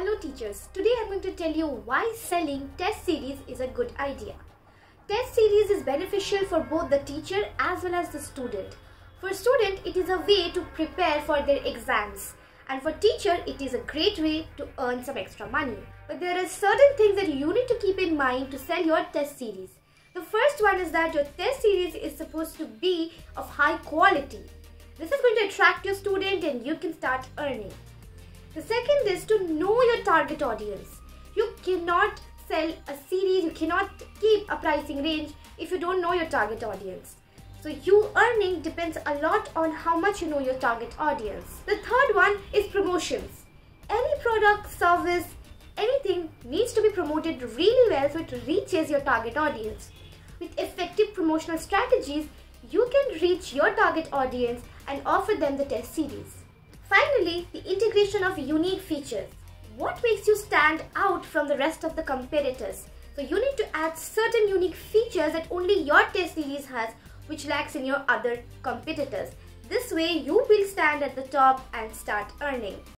Hello teachers, today I'm going to tell you why selling test series is a good idea. Test series is beneficial for both the teacher as well as the student. For student, it is a way to prepare for their exams, and for teacher, it is a great way to earn some extra money. But there are certain things that you need to keep in mind to sell your test series. The first one is that your test series is supposed to be of high quality. This is going to attract your student and you can start earning. The second is to know your target audience. You cannot sell a series, you cannot keep a pricing range if you don't know your target audience. So you earning depends a lot on how much you know your target audience. The third one is promotions. Any product, service, anything needs to be promoted really well so it reaches your target audience. With effective promotional strategies, you can reach your target audience and offer them the test series. Finally, the integration of unique features. What makes you stand out from the rest of the competitors? So you need to add certain unique features that only your test series has, which lacks in your other competitors. This way you will stand at the top and start earning.